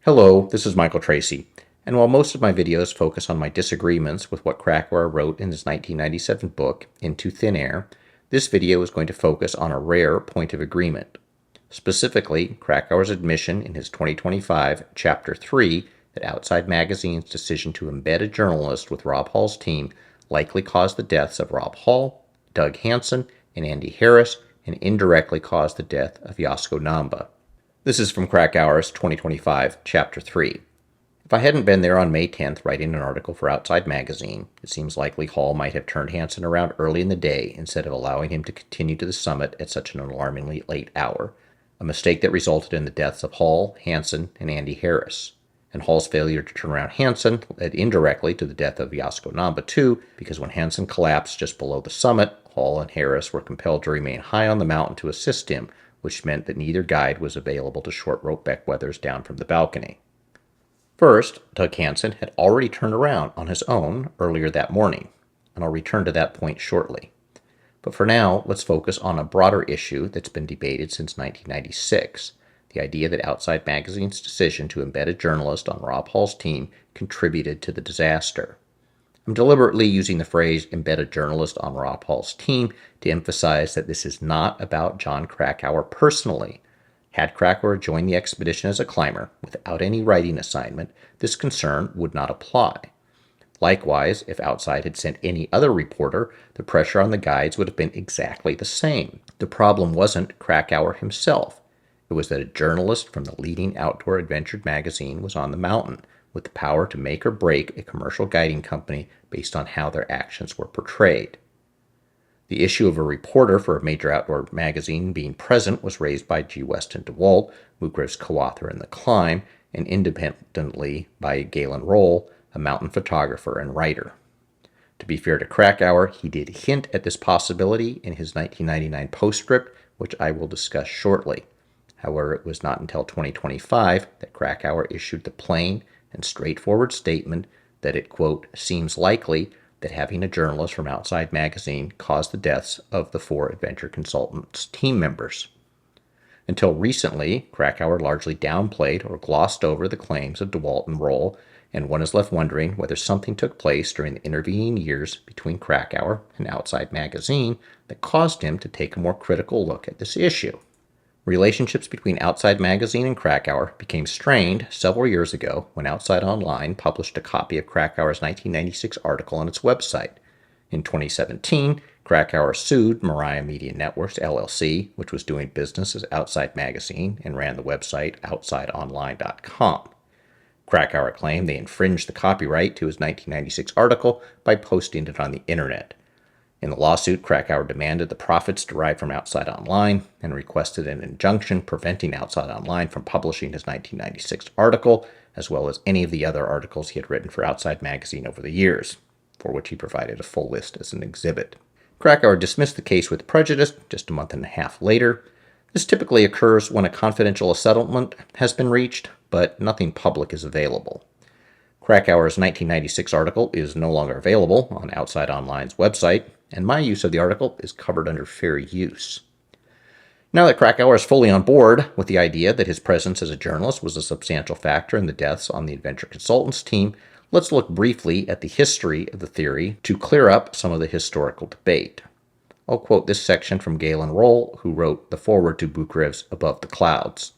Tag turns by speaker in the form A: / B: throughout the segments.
A: Hello, this is Michael Tracy, and while most of my videos focus on my disagreements with what Krakauer wrote in his 1997 book, Into Thin Air, this video is going to focus on a rare point of agreement. Specifically, Krakauer's admission in his 2025 Chapter 3 that Outside Magazine's decision to embed a journalist with Rob Hall's team likely caused the deaths of Rob Hall, Doug Hansen, and Andy Harris, and indirectly caused the death of Yasko Namba. This is from Krakauer's 2025 Chapter 3. If I hadn't been there on May 10th writing an article for Outside Magazine, it seems likely Hall might have turned Hansen around early in the day instead of allowing him to continue to the summit at such an alarmingly late hour, a mistake that resulted in the deaths of Hall, Hansen, and Andy Harris. And Hall's failure to turn around Hansen led indirectly to the death of Yasko Namba too, because when Hansen collapsed just below the summit, Hall and Harris were compelled to remain high on the mountain to assist him, which meant that neither guide was available to short rope Beckweathers down from the balcony. First, Doug Hansen had already turned around on his own earlier that morning, and I'll return to that point shortly. But for now, let's focus on a broader issue that's been debated since 1996, the idea that Outside Magazine's decision to embed a journalist on Rob Hall's team contributed to the disaster. I'm deliberately using the phrase embed a journalist on Rob Hall's team to emphasize that this is not about John Krakauer personally. Had Krakauer joined the expedition as a climber without any writing assignment, this concern would not apply. Likewise, if Outside had sent any other reporter, the pressure on the guides would have been exactly the same. The problem wasn't Krakauer himself. It was that a journalist from the leading outdoor adventure magazine was on the mountain, with the power to make or break a commercial guiding company based on how their actions were portrayed. The issue of a reporter for a major outdoor magazine being present was raised by G. Weston DeWalt, Mugrave's co-author in The Climb, and independently by Galen Roll, a mountain photographer and writer. To be fair to Krakauer, he did hint at this possibility in his 1999 postscript, which I will discuss shortly. However, it was not until 2025 that Krakauer issued the plain and straightforward statement that it, quote, seems likely that having a journalist from Outside Magazine caused the deaths of the 4 adventure consultants' team members. Until recently, Krakauer largely downplayed or glossed over the claims of DeWalt and Roll, and one is left wondering whether something took place during the intervening years between Krakauer and Outside Magazine that caused him to take a more critical look at this issue. Relationships between Outside Magazine and Krakauer became strained several years ago when Outside Online published a copy of Krakauer's 1996 article on its website. In 2017, Krakauer sued Mariah Media Network, LLC, which was doing business as Outside Magazine and ran the website outsideonline.com. Krakauer claimed they infringed the copyright to his 1996 article by posting it on the internet. In the lawsuit, Krakauer demanded the profits derived from Outside Online and requested an injunction preventing Outside Online from publishing his 1996 article, as well as any of the other articles he had written for Outside Magazine over the years, for which he provided a full list as an exhibit. Krakauer dismissed the case with prejudice just a month and a half later. This typically occurs when a confidential settlement has been reached, but nothing public is available. Krakauer's 1996 article is no longer available on Outside Online's website, and my use of the article is covered under fair use. Now that Krakauer is fully on board with the idea that his presence as a journalist was a substantial factor in the deaths on the Adventure Consultants team, let's look briefly at the history of the theory to clear up some of the historical debate. I'll quote this section from Galen Roll, who wrote the foreword to Bukrev's Above the Clouds.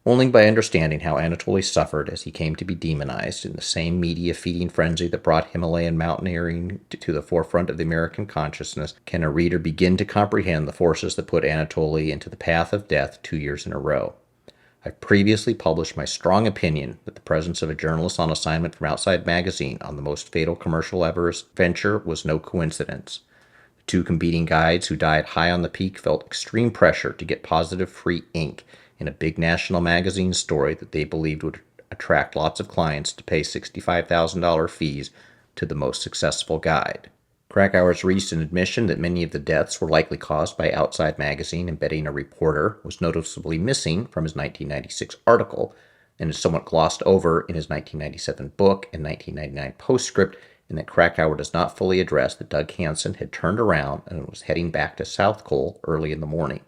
A: Only by understanding how Anatoly suffered as he came to be demonized in the same media-feeding frenzy that brought Himalayan mountaineering to the forefront of the American consciousness can a reader begin to comprehend the forces that put Anatoly into the path of death 2 years in a row. I've previously published my strong opinion that the presence of a journalist on assignment from Outside Magazine on the most fatal commercial ever venture was no coincidence. The 2 competing guides who died high on the peak felt extreme pressure to get positive free ink in a big national magazine story that they believed would attract lots of clients to pay $65,000 fees to the most successful guide. Krakauer's recent admission that many of the deaths were likely caused by Outside Magazine embedding a reporter was noticeably missing from his 1996 article and is somewhat glossed over in his 1997 book and 1999 postscript, in that Krakauer does not fully address that Doug Hansen had turned around and was heading back to South Col early in the morning.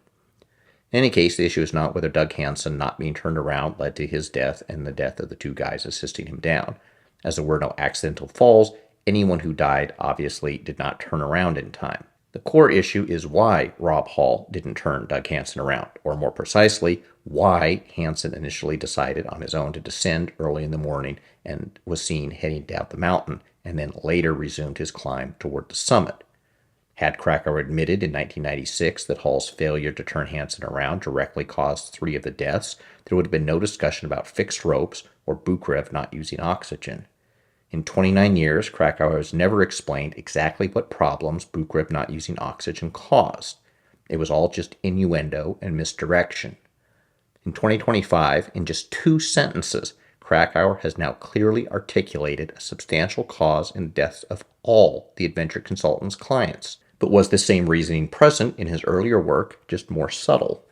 A: In any case, the issue is not whether Doug Hansen not being turned around led to his death and the death of the two guys assisting him down. As there were no accidental falls, anyone who died obviously did not turn around in time. The core issue is why Rob Hall didn't turn Doug Hansen around, or more precisely, why Hansen initially decided on his own to descend early in the morning and was seen heading down the mountain, and then later resumed his climb toward the summit. Had Krakauer admitted in 1996 that Hall's failure to turn Hansen around directly caused 3 of the deaths, there would have been no discussion about fixed ropes or Bukrev not using oxygen. In 29 years, Krakauer has never explained exactly what problems Bukrev not using oxygen caused. It was all just innuendo and misdirection. In 2025, in just 2 sentences, Krakauer has now clearly articulated a substantial cause in the deaths of all the adventure consultant's clients. But was the same reasoning present in his earlier work, just more subtle?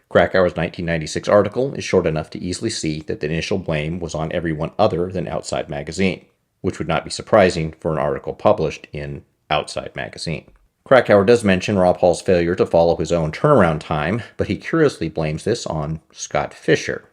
A: Krakauer's 1996 article is short enough to easily see that the initial blame was on everyone other than Outside Magazine, which would not be surprising for an article published in Outside Magazine. Krakauer does mention Rob Hall's failure to follow his own turnaround time, but he curiously blames this on Scott Fischer.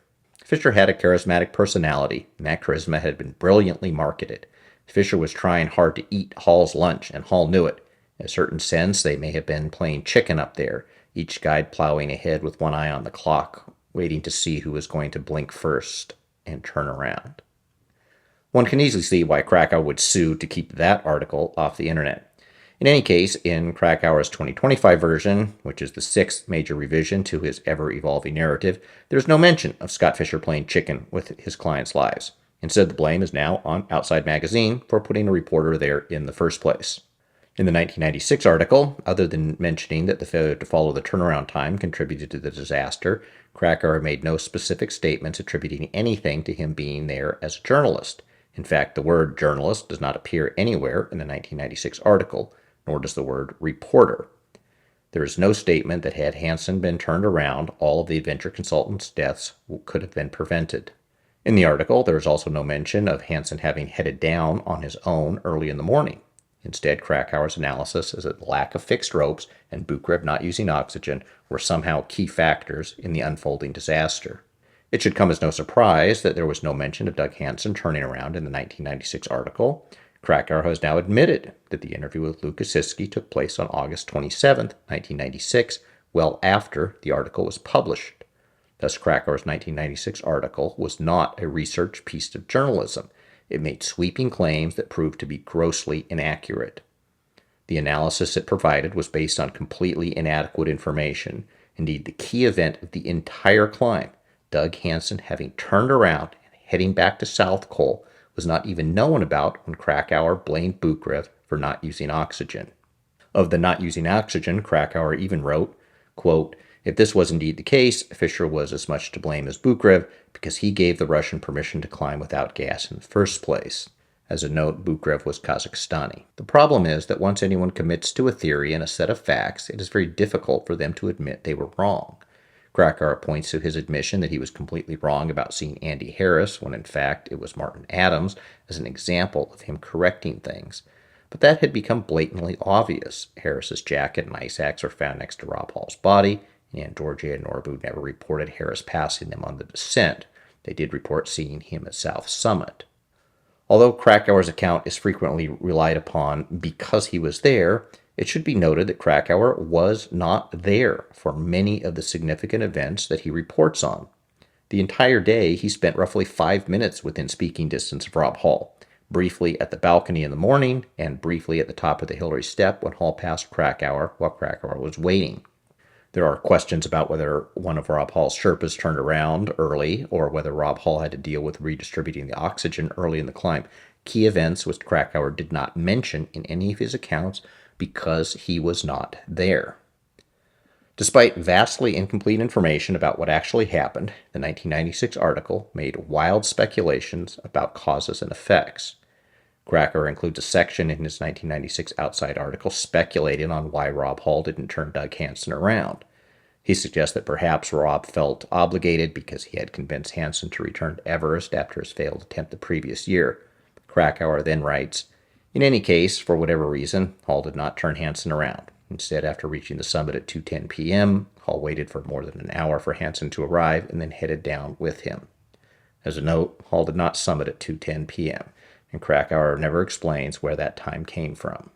A: Fischer had a charismatic personality, and that charisma had been brilliantly marketed. Fischer was trying hard to eat Hall's lunch, and Hall knew it. In a certain sense, they may have been playing chicken up there, each guide plowing ahead with one eye on the clock, waiting to see who was going to blink first and turn around. One can easily see why Krakauer would sue to keep that article off the internet. In any case, in Krakauer's 2025 version, which is the 6th major revision to his ever-evolving narrative, there's no mention of Scott Fischer playing chicken with his clients' lives. Instead, the blame is now on Outside Magazine for putting a reporter there in the first place. In the 1996 article, other than mentioning that the failure to follow the turnaround time contributed to the disaster, Krakauer made no specific statements attributing anything to him being there as a journalist. In fact, the word journalist does not appear anywhere in the 1996 article, nor does the word reporter. There is no statement that had Hansen been turned around, all of the adventure consultant's deaths could have been prevented. In the article, there is also no mention of Hansen having headed down on his own early in the morning. Instead, Krakauer's analysis is that the lack of fixed ropes and Bukrev not using oxygen were somehow key factors in the unfolding disaster. It should come as no surprise that there was no mention of Doug Hansen turning around in the 1996 article. Krakauer has now admitted that the interview with Lou Kasischke took place on August 27, 1996, well after the article was published. Thus, Krakauer's 1996 article was not a research piece of journalism. It made sweeping claims that proved to be grossly inaccurate. The analysis it provided was based on completely inadequate information. Indeed, the key event of the entire climb, Doug Hansen having turned around and heading back to South Col, was not even known about when Krakauer blamed Bukrev for not using oxygen. Of the not using oxygen, Krakauer even wrote, quote, "If this was indeed the case, Fischer was as much to blame as Bukrev because he gave the Russian permission to climb without gas in the first place." As a note, Bukrev was Kazakhstani. The problem is that once anyone commits to a theory and a set of facts, it is very difficult for them to admit they were wrong. Krakauer points to his admission that he was completely wrong about seeing Andy Harris, when in fact it was Martin Adams, as an example of him correcting things. But that had become blatantly obvious. Harris's jacket and ice axe were found next to Rob Hall's body, and Georgia and Norbu never reported Harris passing them on the descent. They did report seeing him at South Summit. Although Krakauer's account is frequently relied upon because he was there, it should be noted that Krakauer was not there for many of the significant events that he reports on. The entire day, he spent roughly 5 minutes within speaking distance of Rob Hall, briefly at the balcony in the morning, and briefly at the top of the Hillary step when Hall passed Krakauer while Krakauer was waiting. There are questions about whether one of Rob Hall's Sherpas turned around early, or whether Rob Hall had to deal with redistributing the oxygen early in the climb. Key events which Krakauer did not mention in any of his accounts because he was not there. Despite vastly incomplete information about what actually happened, the 1996 article made wild speculations about causes and effects. Krakauer includes a section in his 1996 Outside article speculating on why Rob Hall didn't turn Doug Hansen around. He suggests that perhaps Rob felt obligated because he had convinced Hansen to return to Everest after his failed attempt the previous year. Krakauer then writes, "In any case, for whatever reason, Hall did not turn Hansen around. Instead, after reaching the summit at 2:10 p.m., Hall waited for more than an hour for Hansen to arrive and then headed down with him. As a note, Hall did not summit at 2:10 p.m., and Krakauer never explains where that time came from.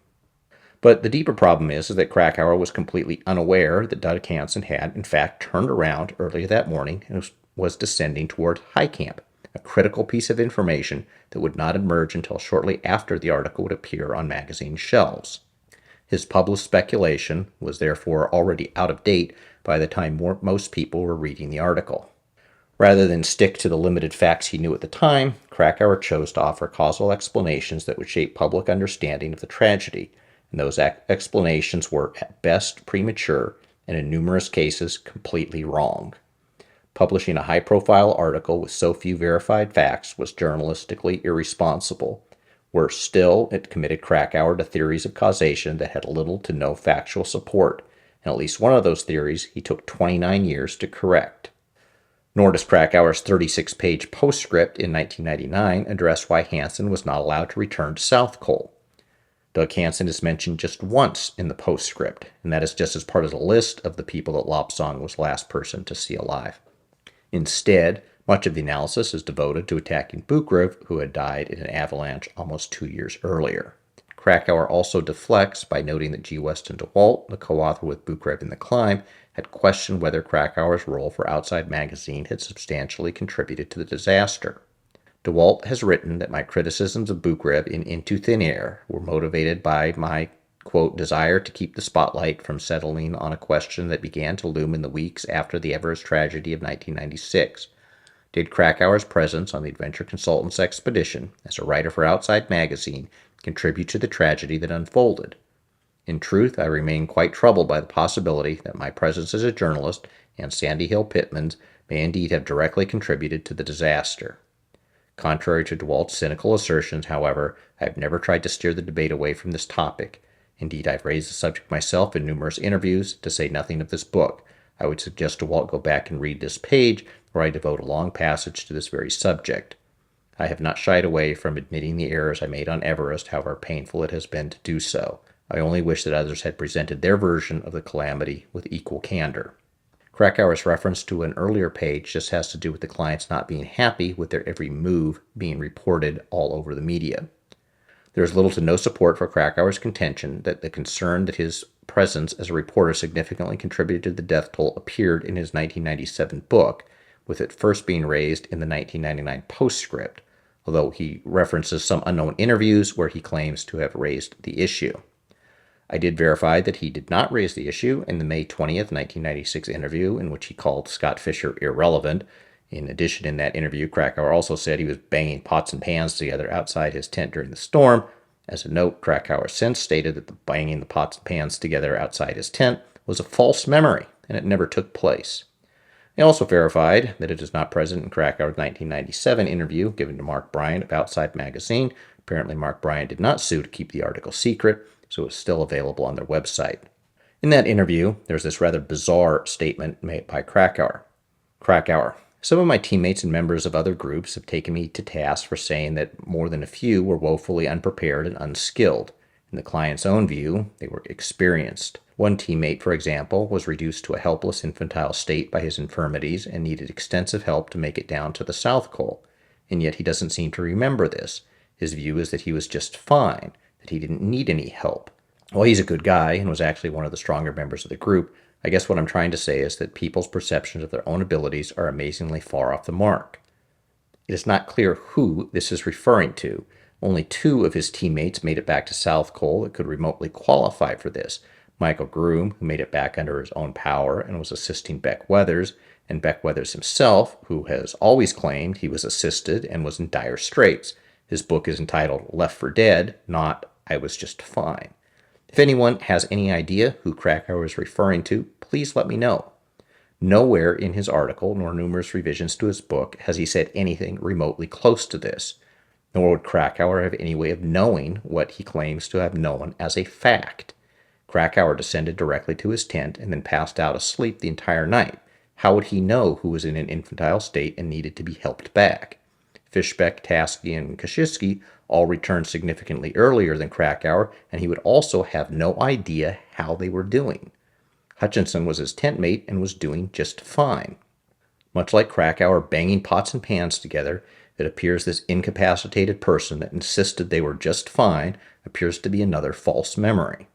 A: But the deeper problem is that Krakauer was completely unaware that Doug Hansen had, in fact, turned around earlier that morning and was descending toward High Camp, a critical piece of information that would not emerge until shortly after the article would appear on magazine shelves. His published speculation was therefore already out of date by the time most people were reading the article. Rather than stick to the limited facts he knew at the time, Krakauer chose to offer causal explanations that would shape public understanding of the tragedy, and those explanations were at best premature and in numerous cases completely wrong. Publishing a high-profile article with so few verified facts was journalistically irresponsible. Worse still, it committed Krakauer to theories of causation that had little to no factual support, and at least one of those theories he took 29 years to correct. Nor does Krakauer's 36-page postscript in 1999 address why Hansen was not allowed to return to South Col. Doug Hansen is mentioned just once in the postscript, and that is just as part of the list of the people that Lobsang was the last person to see alive. Instead, much of the analysis is devoted to attacking Bukrev, who had died in an avalanche almost 2 years earlier. Krakauer also deflects by noting that G. Weston DeWalt, the co-author with Bukrev in The Climb, had questioned whether Krakauer's role for Outside Magazine had substantially contributed to the disaster. DeWalt has written that my criticisms of Bukrev in Into Thin Air were motivated by my, quote, desire to keep the spotlight from settling on a question that began to loom in the weeks after the Everest tragedy of 1996. Did Krakauer's presence on the Adventure Consultants expedition as a writer for Outside Magazine contribute to the tragedy that unfolded? In truth, I remain quite troubled by the possibility that my presence as a journalist and Sandy Hill Pittman's may indeed have directly contributed to the disaster. Contrary to DeWalt's cynical assertions, however, I have never tried to steer the debate away from this topic. Indeed, I've raised the subject myself in numerous interviews, to say nothing of this book. I would suggest DeWalt go back and read this page, where I devote a long passage to this very subject. I have not shied away from admitting the errors I made on Everest, however painful it has been to do so. I only wish that others had presented their version of the calamity with equal candor. Krakauer's reference to an earlier page just has to do with the clients not being happy with their every move being reported all over the media. There is little to no support for Krakauer's contention that the concern that his presence as a reporter significantly contributed to the death toll appeared in his 1997 book, with it first being raised in the 1999 postscript, although he references some unknown interviews where he claims to have raised the issue. I did verify that he did not raise the issue in the May 20th, 1996 interview in which he called Scott Fisher irrelevant. In addition, in that interview, Krakauer also said he was banging pots and pans together outside his tent during the storm. As a note, Krakauer since stated that the banging the pots and pans together outside his tent was a false memory, and it never took place. I also verified that it is not present in Krakauer's 1997 interview given to Mark Bryant of Outside Magazine. Apparently, Mark Bryant did not sue to keep the article secret, so it's still available on their website. In that interview, there's this rather bizarre statement made by Krakauer. Krakauer: some of my teammates and members of other groups have taken me to task for saying that more than a few were woefully unprepared and unskilled. In the client's own view, they were experienced. One teammate, for example, was reduced to a helpless infantile state by his infirmities and needed extensive help to make it down to the South Col. And yet he doesn't seem to remember this. His view is that he was just fine, that he didn't need any help. Well, he's a good guy and was actually one of the stronger members of the group. I guess what I'm trying to say is that people's perceptions of their own abilities are amazingly far off the mark. It is not clear who this is referring to. Only 2 of his teammates made it back to South Col that could remotely qualify for this. Michael Groom, who made it back under his own power and was assisting Beck Weathers, and Beck Weathers himself, who has always claimed he was assisted and was in dire straits. His book is entitled Left for Dead, not I Was Just Fine. If anyone has any idea who Krakauer is referring to, please let me know. Nowhere in his article, nor numerous revisions to his book, has he said anything remotely close to this. Nor would Krakauer have any way of knowing what he claims to have known as a fact. Krakauer descended directly to his tent and then passed out asleep the entire night. How would he know who was in an infantile state and needed to be helped back? Fischbeck, Taski, and Kasischke all returned significantly earlier than Krakauer, and he would also have no idea how they were doing. Hutchinson was his tent mate and was doing just fine. Much like Krakauer banging pots and pans together, it appears this incapacitated person that insisted they were just fine appears to be another false memory.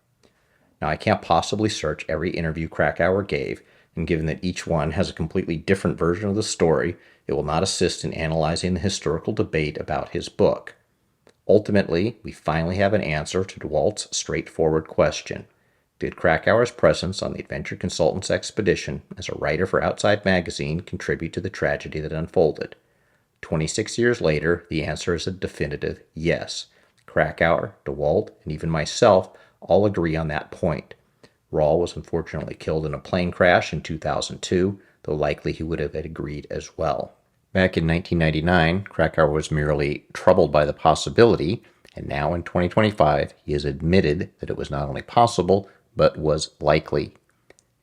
A: Now, I can't possibly search every interview Krakauer gave, and given that each one has a completely different version of the story, it will not assist in analyzing the historical debate about his book. Ultimately, we finally have an answer to DeWalt's straightforward question. Did Krakauer's presence on the Adventure Consultants expedition as a writer for Outside Magazine contribute to the tragedy that unfolded? 26 years later, the answer is a definitive yes. Krakauer, DeWalt, and even myself all agree on that point. Rahl was unfortunately killed in a plane crash in 2002, though likely he would have agreed as well. Back in 1999, Krakauer was merely troubled by the possibility, and now in 2025, he has admitted that it was not only possible, but was likely.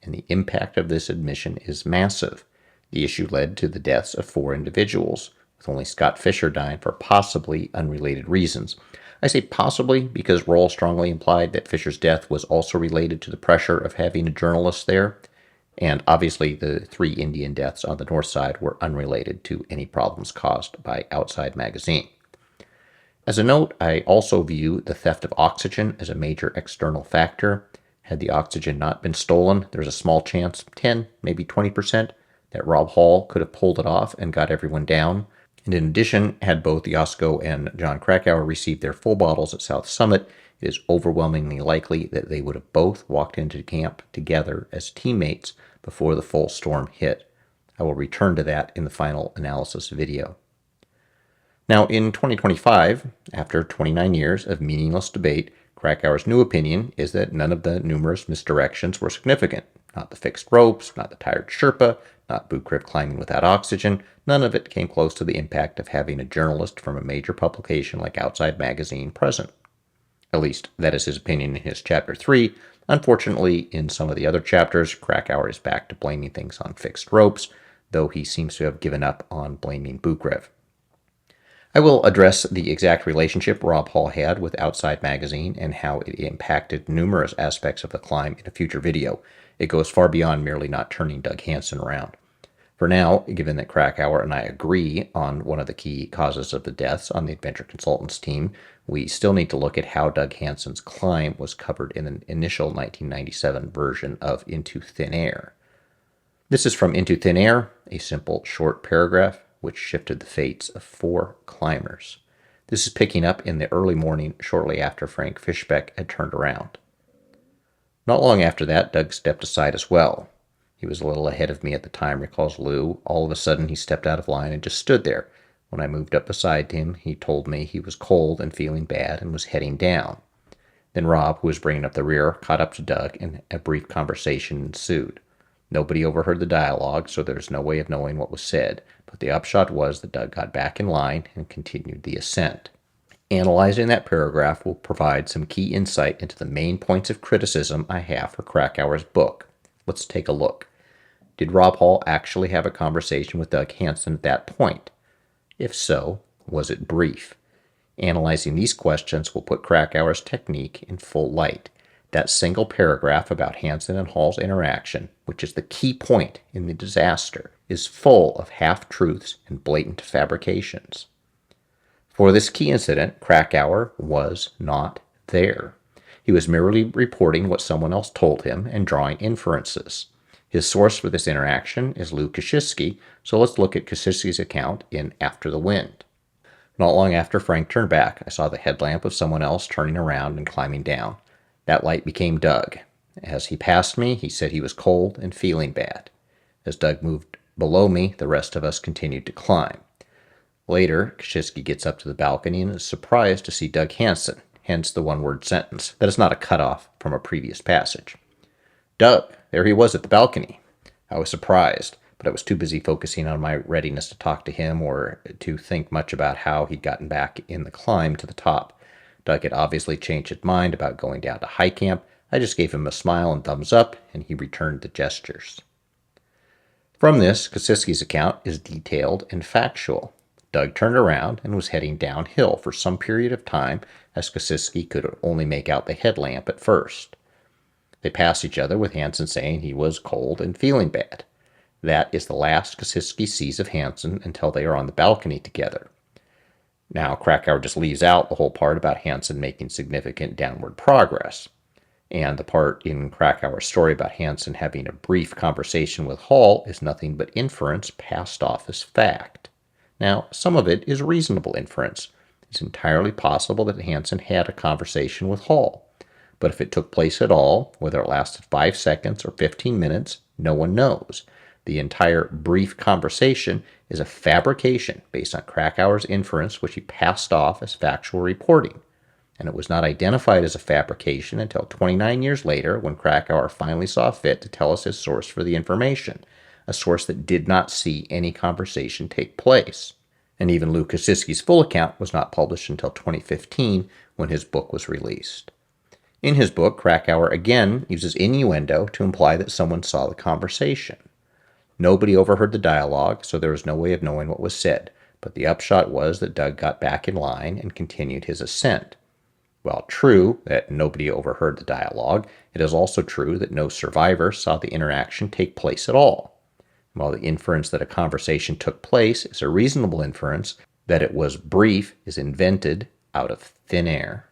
A: And the impact of this admission is massive. The issue led to the deaths of 4 individuals, with only Scott Fisher dying for possibly unrelated reasons. I say possibly because Rahl strongly implied that Fisher's death was also related to the pressure of having a journalist there, and obviously the 3 Indian deaths on the north side were unrelated to any problems caused by Outside Magazine. As a note, I also view the theft of oxygen as a major external factor. Had the oxygen not been stolen, there's a small chance, 10, maybe 20%, that Rob Hall could have pulled it off and got everyone down. And in addition, had both Josko and John Krakauer received their full bottles at South Summit, it is overwhelmingly likely that they would have both walked into camp together as teammates before the full storm hit. I will return to that in the final analysis video. Now, in 2025, after 29 years of meaningless debate, Krakauer's new opinion is that none of the numerous misdirections were significant. Not the fixed ropes, not the tired Sherpa, not Buchgriff climbing without oxygen. None of it came close to the impact of having a journalist from a major publication like Outside Magazine present. At least, that is his opinion in his Chapter 3. Unfortunately, in some of the other chapters, Krakauer is back to blaming things on fixed ropes, though he seems to have given up on blaming Buchgriff. I will address the exact relationship Rob Hall had with Outside Magazine and how it impacted numerous aspects of the climb in a future video. It goes far beyond merely not turning Doug Hansen around. For now, given that Krakauer and I agree on one of the key causes of the deaths on the Adventure Consultants team, we still need to look at how Doug Hansen's climb was covered in an initial 1997 version of Into Thin Air. This is from Into Thin Air, a simple short paragraph which shifted the fates of 4 climbers. This is picking up in the early morning shortly after Frank Fischbeck had turned around. Not long after that, Doug stepped aside as well. He was a little ahead of me at the time, recalls Lou. All of a sudden, he stepped out of line and just stood there. When I moved up beside him, he told me he was cold and feeling bad and was heading down. Then Rob, who was bringing up the rear, caught up to Doug, and a brief conversation ensued. Nobody overheard the dialogue, so there's no way of knowing what was said, but the upshot was that Doug got back in line and continued the ascent. Analyzing that paragraph will provide some key insight into the main points of criticism I have for Krakauer's book. Let's take a look. Did Rob Hall actually have a conversation with Doug Hansen at that point? If so, was it brief? Analyzing these questions will put Krakauer's technique in full light. That single paragraph about Hansen and Hall's interaction, which is the key point in the disaster, is full of half-truths and blatant fabrications. For this key incident, Krakauer was not there. He was merely reporting what someone else told him and drawing inferences. His source for this interaction is Lou Kasischke, so let's look at Kasischke's account in After the Wind. Not long after Frank turned back, I saw the headlamp of someone else turning around and climbing down. That light became Doug. As he passed me, he said he was cold and feeling bad. As Doug moved below me, the rest of us continued to climb. Later, Kasischke gets up to the balcony and is surprised to see Doug Hansen, hence the one-word sentence. That is not a cutoff from a previous passage. Doug, there he was at the balcony. I was surprised, but I was too busy focusing on my readiness to talk to him or to think much about how he'd gotten back in the climb to the top. Doug had obviously changed his mind about going down to high camp. I just gave him a smile and thumbs up, and he returned the gestures. From this, Kasischke's account is detailed and factual. Doug turned around and was heading downhill for some period of time, as Kasischke could only make out the headlamp at first. They passed each other, with Hansen saying he was cold and feeling bad. That is the last Kasischke sees of Hansen until they are on the balcony together. Now, Krakauer just leaves out the whole part about Hansen making significant downward progress. And the part in Krakauer's story about Hansen having a brief conversation with Hall is nothing but inference passed off as fact. Now, some of it is reasonable inference. It's entirely possible that Hansen had a conversation with Hall. But if it took place at all, whether it lasted 5 seconds or 15 minutes, no one knows. The entire brief conversation is a fabrication based on Krakauer's inference, which he passed off as factual reporting. And it was not identified as a fabrication until 29 years later, when Krakauer finally saw fit to tell us his source for the information, a source that did not see any conversation take place. And even Lou Kasischke's full account was not published until 2015, when his book was released. In his book, Krakauer again uses innuendo to imply that someone saw the conversation. Nobody overheard the dialogue, so there was no way of knowing what was said, but the upshot was that Doug got back in line and continued his ascent. While true that nobody overheard the dialogue, it is also true that no survivor saw the interaction take place at all. While the inference that a conversation took place is a reasonable inference, that it was brief is invented out of thin air.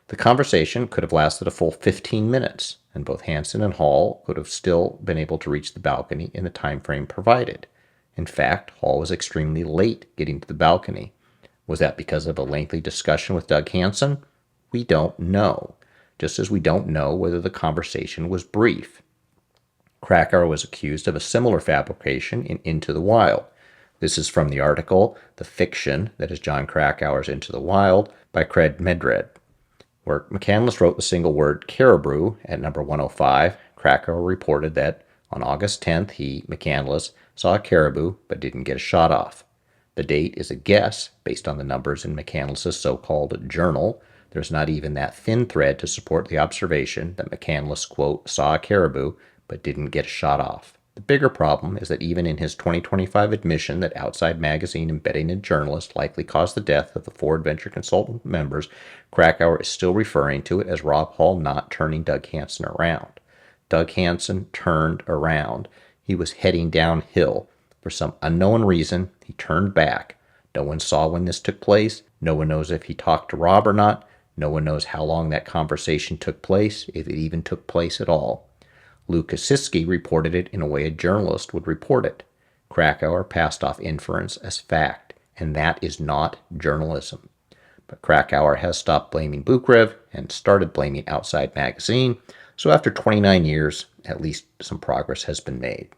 A: The conversation could have lasted a full 15 minutes, and both Hansen and Hall could have still been able to reach the balcony in the time frame provided. In fact, Hall was extremely late getting to the balcony. Was that because of a lengthy discussion with Doug Hansen? We don't know, just as we don't know whether the conversation was brief. Krakauer was accused of a similar fabrication in Into the Wild. This is from the article, The Fiction That is John Krakauer's Into the Wild, by Craig Medred, where McCandless wrote the single word caribou at number 105. Krakauer reported that on August 10th, he, McCandless, saw a caribou but didn't get a shot off. The date is a guess based on the numbers in McCandless's so-called journal. There's not even that thin thread to support the observation that McCandless, quote, saw a caribou but didn't get a shot off. The bigger problem is that even in his 2025 admission that Outside Magazine embedding a journalist likely caused the death of the 4 Adventure Consultant members, Krakauer is still referring to it as Rob Hall not turning Doug Hansen around. Doug Hansen turned around. He was heading downhill. For some unknown reason, he turned back. No one saw when this took place. No one knows if he talked to Rob or not. No one knows how long that conversation took place, if it even took place at all. Lou Kasischke reported it in a way a journalist would report it. Krakauer passed off inference as fact, and that is not journalism. But Krakauer has stopped blaming Bukrev and started blaming Outside Magazine, so after 29 years, at least some progress has been made.